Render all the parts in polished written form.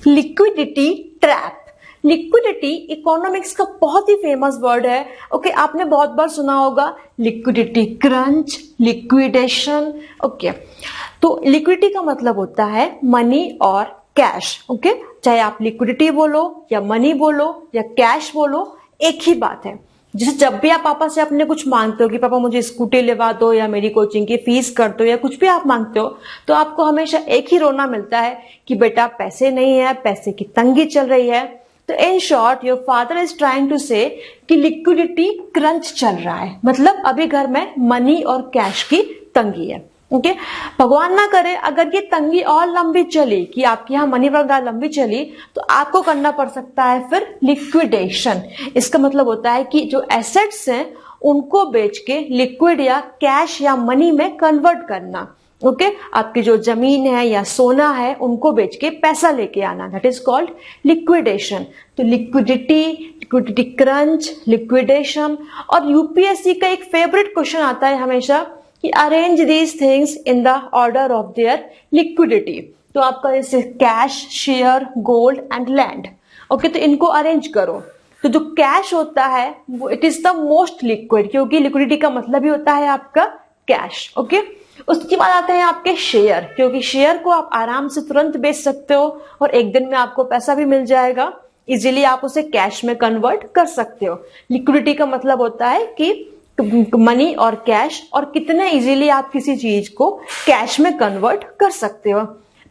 Liquidity trap. Liquidity economics का बहुत ही famous word है। ओके, आपने बहुत बार सुना होगा लिक्विडिटी क्रंच, लिक्विडेशन। ओके, तो लिक्विडिटी का मतलब होता है मनी और कैश। ओके, चाहे आप लिक्विडिटी बोलो या मनी बोलो या कैश बोलो, एक ही बात है। जैसे जब भी आप पापा से अपने कुछ मांगते हो कि पापा मुझे स्कूटी लेवा दो या मेरी कोचिंग की फीस कर दो या कुछ भी आप मांगते हो, तो आपको हमेशा एक ही रोना मिलता है कि बेटा पैसे नहीं है, पैसे की तंगी चल रही है। तो in short your father is trying to say कि लिक्विडिटी क्रंच चल रहा है, मतलब अभी घर में मनी और कैश की तंगी है। ओके, भगवान ना करे अगर ये तंगी और लंबी चली कि आपके यहाँ मनी वगैरह लंबी चली, तो आपको करना पड़ सकता है फिर लिक्विडेशन। इसका मतलब होता है कि जो एसेट्स हैं उनको बेच के लिक्विड या कैश या मनी में कन्वर्ट करना। ओके, आपकी जो जमीन है या सोना है उनको बेच के पैसा लेके आना, दैट इज कॉल्ड लिक्विडेशन। तो लिक्विडिटी, लिक्विडिटी क्रंच, लिक्विडेशन। और यूपीएससी का एक फेवरेट क्वेश्चन आता है हमेशा कि arrange these things in the order of their liquidity. तो आपका जैसे cash, share, gold and land. Okay, तो इनको अरेंज करो। तो जो कैश होता है वो it is the most liquid, क्योंकि लिक्विडिटी का मतलब ही होता है आपका कैश। ओके, उसके बाद आते हैं आपके शेयर, क्योंकि शेयर को आप आराम से तुरंत बेच सकते हो और एक दिन में आपको पैसा भी मिल जाएगा। इजीली आप उसे कैश में कन्वर्ट कर सकते हो। लिक्विडिटी का मतलब होता है कि मनी और कैश, और कितने इजीली आप किसी चीज को कैश में कन्वर्ट कर सकते हो।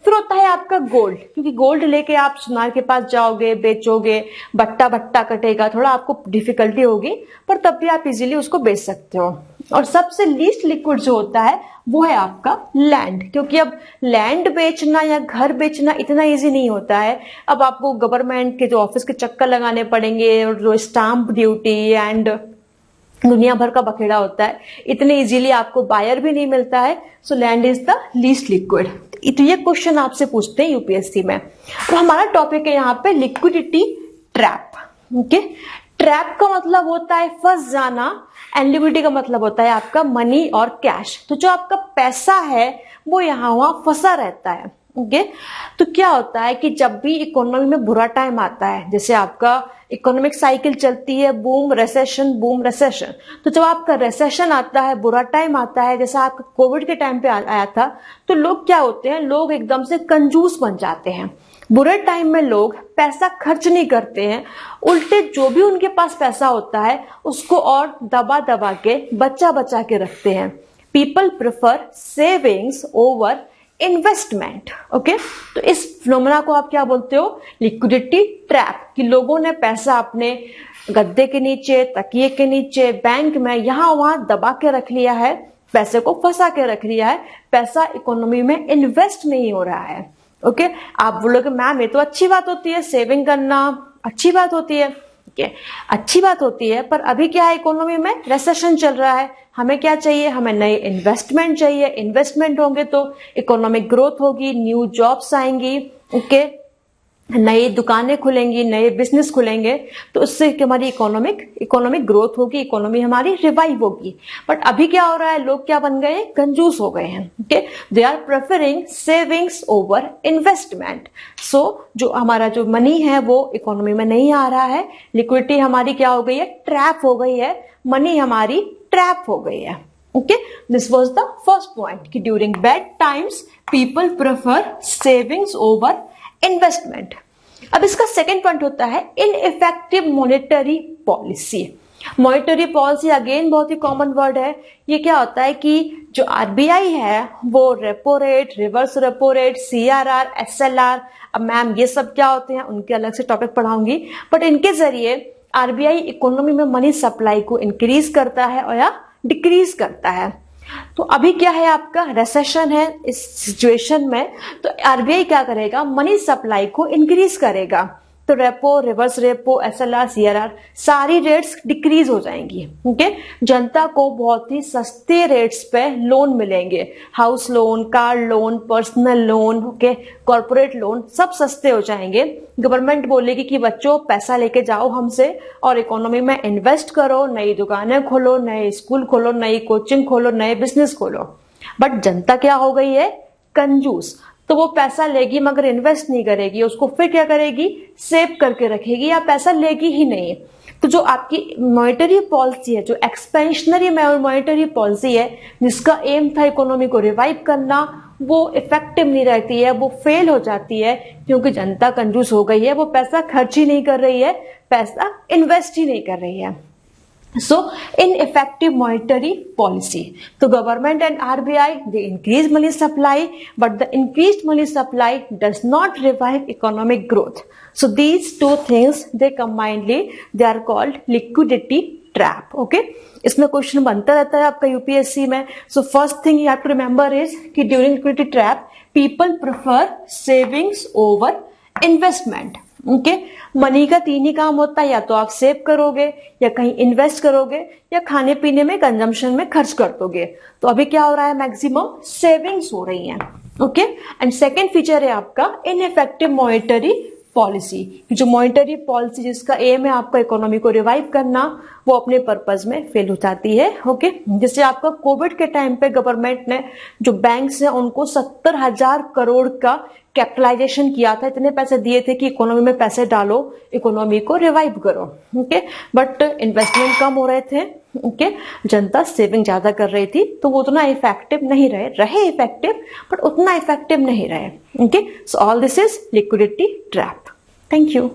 फिर होता है आपका गोल्ड, क्योंकि गोल्ड लेके आप सुनार के पास जाओगे, बेचोगे, बट्टा बट्टा कटेगा, थोड़ा आपको डिफिकल्टी होगी, पर तब भी आप इजीली उसको बेच सकते हो। और सबसे लीस्ट लिक्विड जो होता है वो है आपका लैंड, क्योंकि अब लैंड बेचना या घर बेचना इतना इजी नहीं होता है। अब आपको गवर्नमेंट के जो ऑफिस के चक्कर लगाने पड़ेंगे और जो स्टाम्प ड्यूटी एंड दुनिया भर का बखेड़ा होता है, इतने इजीली आपको बायर भी नहीं मिलता है। So land is the least liquid. तो ये क्वेश्चन आपसे पूछते हैं यूपीएससी में। तो हमारा टॉपिक है यहाँ पे लिक्विडिटी ट्रैप। ओके, ट्रैप का मतलब होता है फंस जाना एंड लिक्विडिटी का मतलब होता है आपका मनी और कैश। तो जो आपका पैसा है वो यहाँ वहां फंसा रहता है। ओके, तो क्या होता है कि जब भी इकोनॉमी में बुरा टाइम आता है, जैसे आपका इकोनॉमिक साइकिल चलती है बूम रेसेशन बूम रेसेशन, तो जब आपका रेसेशन आता है, बुरा टाइम आता है, जैसा आपका कोविड के टाइम पे आया था, तो लोग क्या होते हैं, लोग एकदम से कंजूस बन जाते हैं। बुरे टाइम में लोग पैसा खर्च नहीं करते हैं, उल्टे जो भी उनके पास पैसा होता है उसको और दबा दबा के बचा बचा के रखते हैं। People prefer savings over investment. Okay, तो इस फिनोमेना को आप क्या बोलते हो, लिक्विडिटी ट्रैप, कि लोगों ने पैसा अपने गद्दे के नीचे, तकिए के नीचे, बैंक में, यहां वहां दबा के रख लिया है, पैसे को फंसा के रख लिया है, पैसा इकोनॉमी में इन्वेस्ट नहीं हो रहा है। ओके, आप बोलोगे मैम ये तो अच्छी बात होती है, सेविंग करना अच्छी बात होती है। अच्छी बात होती है, पर अभी क्या है, इकोनॉमी में रेसेशन चल रहा है, हमें क्या चाहिए, हमें नए इन्वेस्टमेंट चाहिए। इन्वेस्टमेंट होंगे तो इकोनॉमिक ग्रोथ होगी, न्यू जॉब्स आएंगी। ओके, नई दुकानें खुलेंगी, नए बिजनेस खुलेंगे, तो उससे हमारी इकोनॉमिक ग्रोथ होगी, इकोनॉमी हमारी रिवाइव होगी। बट अभी क्या हो रहा है, लोग क्या बन गए, कंजूस हो गए हैं। Okay, they are preferring savings over investment. So जो हमारा जो मनी है वो इकोनॉमी में नहीं आ रहा है, लिक्विडिटी हमारी क्या हो गई है, ट्रैप हो गई है, मनी हमारी ट्रैप हो गई है। Okay, this was the first point कि during bad times people prefer savings over investment. अब इसका सेकेंड पॉइंट होता है ineffective monetary policy. Monetary policy again बहुत ही कॉमन वर्ड है। ये क्या होता है कि जो आरबीआई है वो repo rate, reverse repo rate, CRR, SLR, अब मैम ये सब क्या होते हैं उनके अलग से टॉपिक पढ़ाऊंगी, बट इनके जरिए आरबीआई इकोनॉमी में मनी सप्लाई को इंक्रीज करता है और या डिक्रीज करता है। तो अभी क्या है, आपका रेसेशन है, इस सिचुएशन में तो आरबीआई क्या करेगा, मनी सप्लाई को इंक्रीज करेगा। तो repo, reverse repo, SLR, CRR सारी रेट्स डिक्रीज हो जाएंगी। ओके, जनता को बहुत ही सस्ते रेट्स पे लोन मिलेंगे, house loan, car loan, personal loan, okay, corporate loan, सब सस्ते हो जाएंगे। गवर्नमेंट बोलेगी कि बच्चों पैसा लेके जाओ हमसे और इकोनॉमी में इन्वेस्ट करो, नई दुकानें खोलो, नए स्कूल खोलो, नई कोचिंग खोलो, नए बिजनेस खोलो। बट जनता क्या हो गई है, कंजूस। तो वो पैसा लेगी मगर इन्वेस्ट नहीं करेगी, उसको फिर क्या करेगी, सेव करके रखेगी या पैसा लेगी ही नहीं। तो जो आपकी मॉनेटरी पॉलिसी है, जो एक्सपेंशनरी मॉनेटरी पॉलिसी है, जिसका एम था इकोनॉमी को रिवाइव करना, वो इफेक्टिव नहीं रहती है, वो फेल हो जाती है, क्योंकि जनता कंजूस हो गई है, वो पैसा खर्च ही नहीं कर रही है, पैसा इन्वेस्ट ही नहीं कर रही है। So, ineffective monetary policy. So, government and RBI, they increase money supply, but the increased money supply does not revive economic growth. So, these two things, they combinedly, they are called liquidity trap. Okay? इसमें question बनता रहता है आपका UPSC में. So, first thing you have to remember is कि during liquidity trap, people prefer savings over investment. Okay money का तीन ही काम होता है, या तो आप सेव करोगे, या कहीं इन्वेस्ट करोगे, या खाने पीने में कंजम्पशन में खर्च कर दोगे। तो अभी क्या हो रहा है, मैक्सिमम सेविंग्स हो रही हैं। ओके एंड सेकेंड फीचर है आपका इनइफेक्टिव मॉनेटरी पॉलिसी। जो मॉनेटरी पॉलिसी जिसका एम है आपका इकोनॉमी को रिवाइव करना, वो अपने पर्पज में फेल हो जाती है। ओके जैसे आपका कोविड के टाइम पे गवर्नमेंट ने जो बैंक्स हैं उनको 70,000 करोड़ का कैपिटलाइजेशन किया था, इतने पैसे दिए थे कि इकोनॉमी में पैसे डालो, इकोनॉमी को रिवाइव करो। ओके बट इन्वेस्टमेंट कम हो रहे थे। ओके जनता सेविंग ज्यादा कर रही थी, तो वो उतना इफेक्टिव नहीं रहे इफेक्टिव बट उतना इफेक्टिव नहीं रहे। Okay so all this is liquidity trap. Thank you.